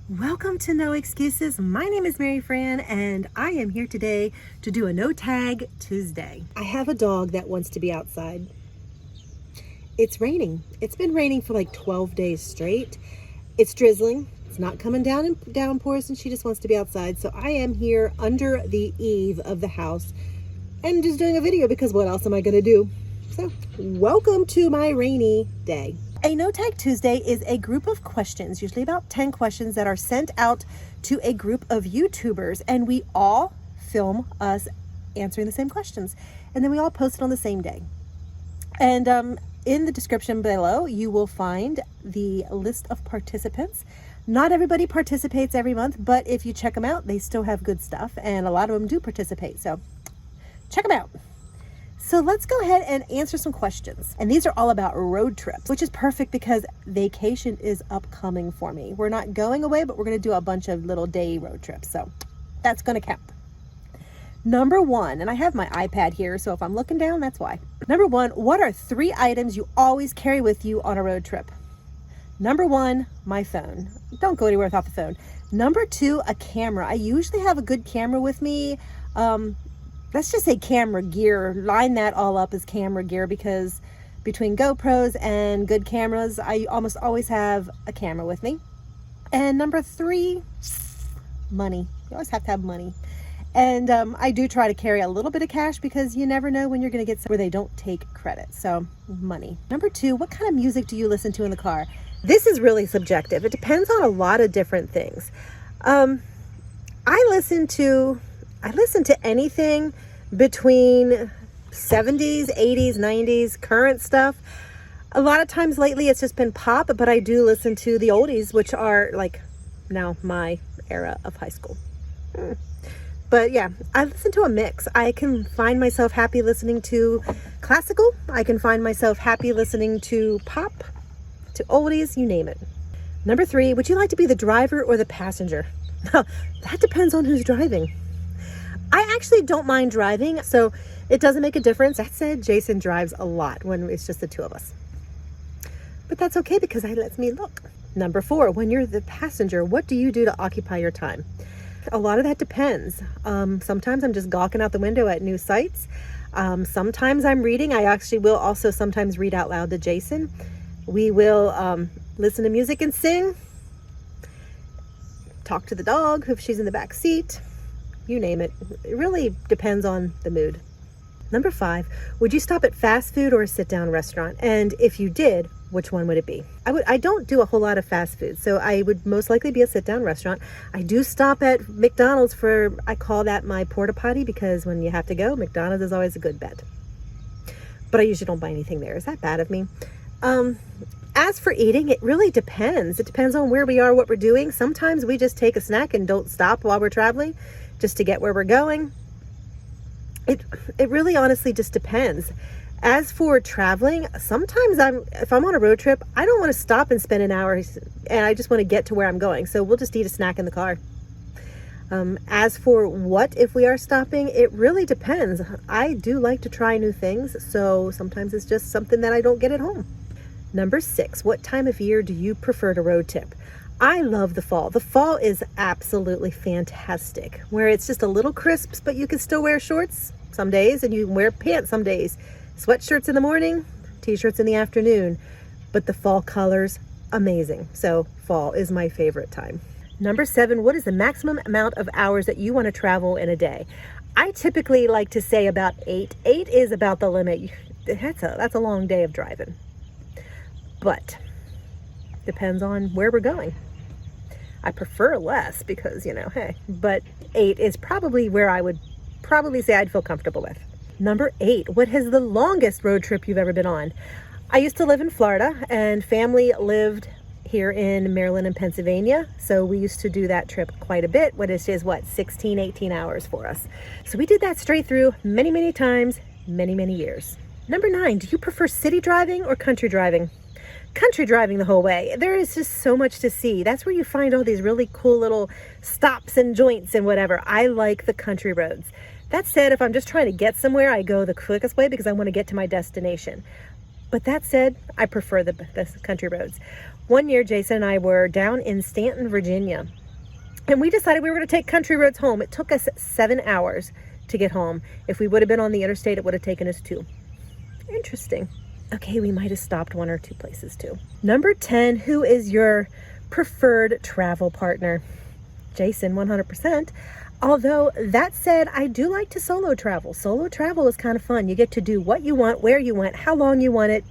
Welcome to No Excuses. My name is Mary Fran and I am here today to do a No Tag Tuesday. I have a dog that wants to be outside. It's raining. It's been raining for like 12 days straight. It's drizzling. It's not coming down in downpours and she just wants to be outside. So I am here under the eave of the house and just doing a video because what else am I going to do? So welcome to my rainy day. A No Tag Tuesday is a group of questions, usually about 10 questions that are sent out to a group of YouTubers, and we all film us answering the same questions, and then we all post it on the same day. And in the description below, you will find the list of participants. Not everybody participates every month, but if you check them out, they still have good stuff, and a lot of them do participate, so check them out. So let's go ahead and answer some questions. And these are all about road trips, which is perfect because vacation is upcoming for me. We're not going away, but we're going to do a bunch of little day road trips. So that's going to count. Number one, and I have my iPad here, so if I'm looking down, that's why. Number one, what are 3 items you always carry with you on a road trip? Number one, my phone. Don't go anywhere without the phone. Number 2, a camera. I usually have a good camera with me. Let's just say camera gear. Line that all up as camera gear because between GoPros and good cameras, I almost always have a camera with me. And number 3, money. You always have to have money. And I do try to carry a little bit of cash because you never know when you're going to get somewhere they don't take credit. So money. Number 2, what kind of music do you listen to in the car? This is really subjective. It depends on a lot of different things. I listen to anything between 70s, 80s, 90s, current stuff. A lot of times lately it's just been pop, but I do listen to the oldies, which are like now my era of high school. But yeah, I listen to a mix. I can find myself happy listening to classical. I can find myself happy listening to pop, to oldies, you name it. Number 3, would you like to be the driver or the passenger? That depends on who's driving. I actually don't mind driving, so it doesn't make a difference. That said, Jason drives a lot when it's just the 2 of us. But that's okay because that lets me look. Number 4, when you're the passenger, what do you do to occupy your time? A lot of that depends. Sometimes I'm just gawking out the window at new sights. Sometimes I'm reading. I actually will also sometimes read out loud to Jason. We will listen to music and sing. Talk to the dog if she's in the back seat. You name it. It really depends on the mood. Number 5, would you stop at fast food or a sit-down restaurant? And if you did, which one would it be? I don't do a whole lot of fast food, so I would most likely be a sit-down restaurant. I do stop at McDonald's I call that my porta potty because when you have to go, McDonald's is always a good bet. But I usually don't buy anything there. Is that bad of me? As for eating, it really depends. It depends on where we are, what we're doing. Sometimes we just take a snack and don't stop while we're traveling just to get where we're going. It really honestly just depends. As for traveling, sometimes if I'm on a road trip, I don't want to stop and spend an hour and I just want to get to where I'm going. So we'll just eat a snack in the car. As for what if we are stopping, it really depends. I do like to try new things, so sometimes it's just something that I don't get at home. Number 6, what time of year do you prefer to road trip? I love the fall. The fall is absolutely fantastic, where it's just a little crisp, but you can still wear shorts some days and you can wear pants some days. Sweatshirts in the morning, t-shirts in the afternoon, but the fall colors, amazing. So fall is my favorite time. Number 7, what is the maximum amount of hours that you want to travel in a day? I typically like to say about 8. 8 is about the limit. That's a long day of driving. But depends on where we're going. I prefer less because, hey, but 8 is probably where I would probably say I'd feel comfortable with. Number 8, what is the longest road trip you've ever been on? I used to live in Florida and family lived here in Maryland and Pennsylvania. So we used to do that trip quite a bit. What is 16, 18 hours for us. So we did that straight through many, many times, many, many years. Number 9, do you prefer city driving or country driving? Country driving the whole way. There is just so much to see. That's where you find all these really cool little stops and joints and whatever. I like the country roads. That said, if I'm just trying to get somewhere, I go the quickest way because I want to get to my destination. But that said, I prefer the country roads. One year, Jason and I were down in Stanton, Virginia, and we decided we were going to take country roads home. It took us 7 hours to get home. If we would have been on the interstate, it would have taken us 2. Interesting. Okay, we might have stopped 1 or 2 places too. Number 10, who is your preferred travel partner? Jason, 100%. Although that said, I do like to solo travel. Solo travel is kind of fun. You get to do what you want, where you want, how long you want it,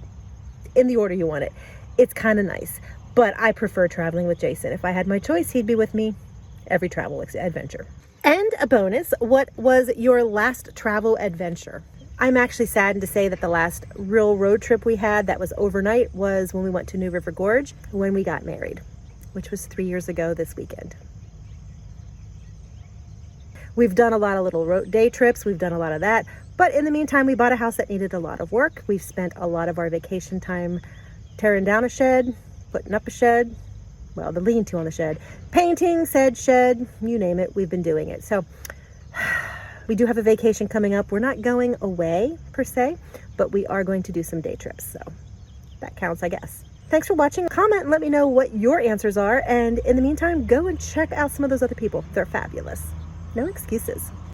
in the order you want it. It's kind of nice, but I prefer traveling with Jason. If I had my choice, he'd be with me every travel adventure. And a bonus, what was your last travel adventure? I'm actually saddened to say that the last real road trip we had that was overnight was when we went to New River Gorge when we got married, which was 3 years ago this weekend. We've done a lot of little day trips. We've done a lot of that. But in the meantime, we bought a house that needed a lot of work. We've spent a lot of our vacation time tearing down a shed, putting up a shed, well, the lean-to on the shed, painting said shed, you name it, we've been doing it. So we do have a vacation coming up. We're not going away per se, but we are going to do some day trips. So that counts, I guess. Thanks for watching. Comment and let me know what your answers are. And in the meantime, go and check out some of those other people. They're fabulous. No excuses.